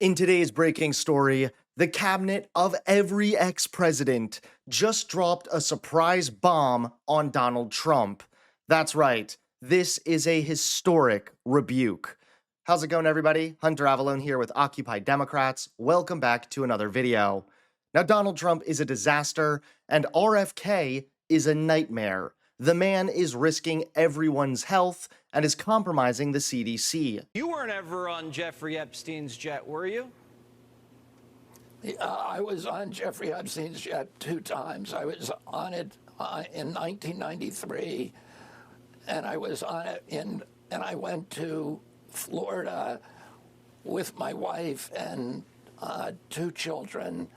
In today's breaking story, the cabinet of every ex-president just dropped a surprise bomb on Donald Trump. That's right, this is a historic rebuke. How's it going, everybody? Hunter Avalone here with Occupy Democrats. Welcome back to another video. Now, Donald Trump is a disaster, and RFK is a nightmare. The man is risking everyone's health and is compromising the CDC. You weren't ever on Jeffrey Epstein's jet, were you? I was on Jeffrey Epstein's jet 2 times. I was on it in 1993, and I was on it and I went to Florida with my wife and 2 children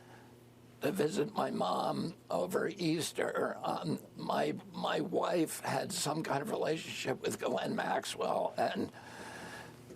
to visit my mom over Easter. My wife had some kind of relationship with Ghislaine Maxwell, and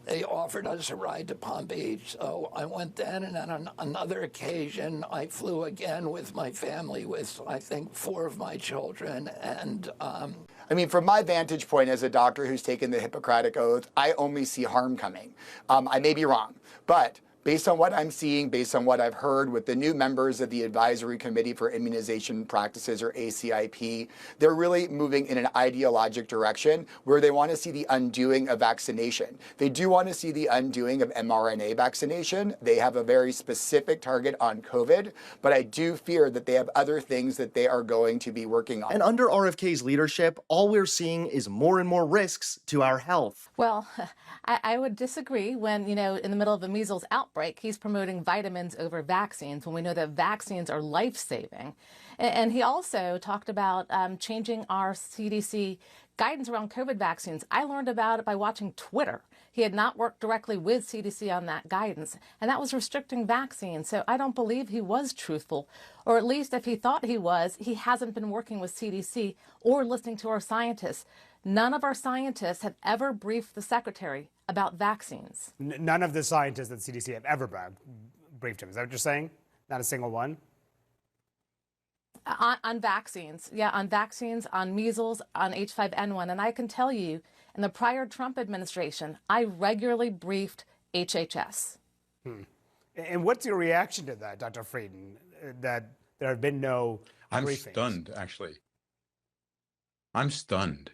they offered us a ride to Palm Beach. So I went then, and then on another occasion, I flew again with my family, with, I think, 4 of my children. And I mean, from my vantage point as a doctor who's taken the Hippocratic Oath, I only see harm coming. I may be wrong, but based on what I'm seeing, based on what I've heard with the new members of the Advisory Committee for Immunization Practices, or ACIP, they're really moving in an ideologic direction where they want to see the undoing of vaccination. They do want to see the undoing of mRNA vaccination. They have a very specific target on COVID, but I do fear that they have other things that they are going to be working on. And under RFK's leadership, all we're seeing is more and more risks to our health. Well, I would disagree when, in the middle of a measles outbreak, he's promoting vitamins over vaccines when we know that vaccines are life-saving. And he also talked about changing our CDC guidance around COVID vaccines. I learned about it by watching Twitter. He had not worked directly with CDC on that guidance, and that was restricting vaccines. So I don't believe he was truthful, or at least if he thought he was, he hasn't been working with CDC or listening to our scientists. None of our scientists have ever briefed the secretary about vaccines. None of the scientists at CDC have ever briefed him. Is that what you're saying? Not a single one? On vaccines. Yeah, on vaccines, on measles, on H5N1. And I can tell you, in the prior Trump administration, I regularly briefed HHS. And what's your reaction to that, Dr. Frieden, that there have been no briefings? I'm stunned, actually. I'm stunned.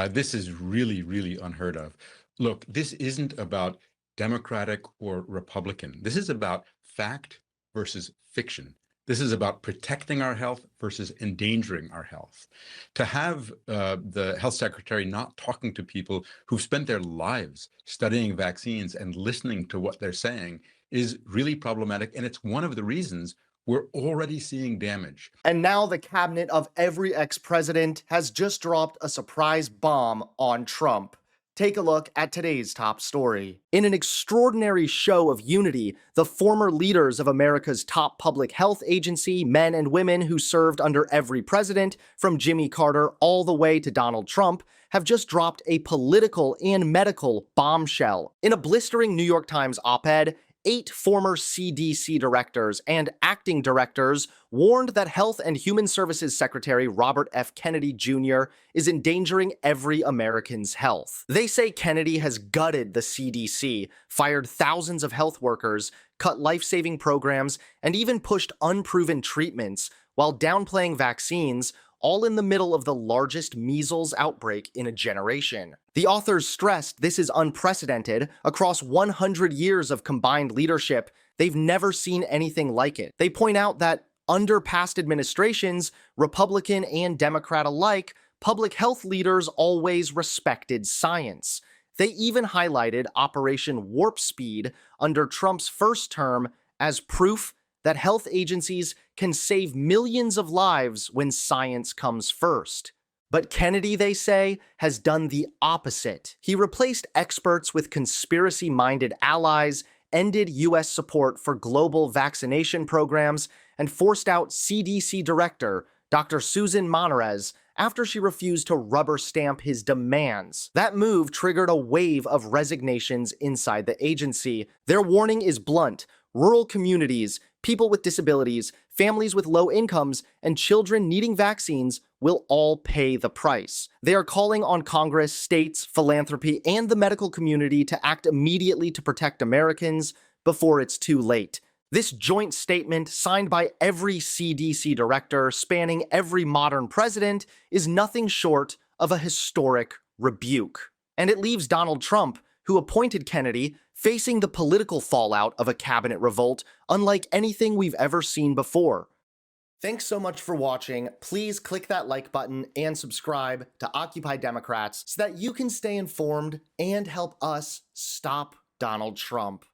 This is really, really unheard of. Look, this isn't about Democratic or Republican. This is about fact versus fiction. This is about protecting our health versus endangering our health. To have the health secretary not talking to people who've spent their lives studying vaccines and listening to what they're saying is really problematic. And it's one of the reasons we're already seeing damage. And now the cabinet of every ex-president has just dropped a surprise bomb on Trump. Take a look at today's top story. In an extraordinary show of unity, the former leaders of America's top public health agency, men and women who served under every president, from Jimmy Carter all the way to Donald Trump, have just dropped a political and medical bombshell. In a blistering New York Times op-ed, 8 former CDC directors and acting directors warned that Health and Human Services Secretary Robert F. Kennedy Jr. is endangering every American's health. They say Kennedy has gutted the CDC, fired thousands of health workers, cut life-saving programs, and even pushed unproven treatments while downplaying vaccines, all in the middle of the largest measles outbreak in a generation. The authors stressed this is unprecedented. Across 100 years of combined leadership, they've never seen anything like it. They point out that under past administrations, Republican and Democrat alike, public health leaders always respected science. They even highlighted Operation Warp Speed under Trump's first term as proof that health agencies can save millions of lives when science comes first. But Kennedy, they say, has done the opposite. He replaced experts with conspiracy-minded allies, ended U.S. support for global vaccination programs, and forced out CDC Director Dr. Susan Monterez after she refused to rubber stamp his demands. That move triggered a wave of resignations inside the agency. Their warning is blunt: rural communities, people with disabilities, families with low incomes, and children needing vaccines will all pay the price. They are calling on Congress, states, philanthropy, and the medical community to act immediately to protect Americans before it's too late. This joint statement, signed by every CDC director spanning every modern president, is nothing short of a historic rebuke. And it leaves Donald Trump, who appointed Kennedy, facing the political fallout of a cabinet revolt unlike anything we've ever seen before. Thanks so much for watching. Please click that like button and subscribe to Occupy Democrats so that you can stay informed and help us stop Donald Trump.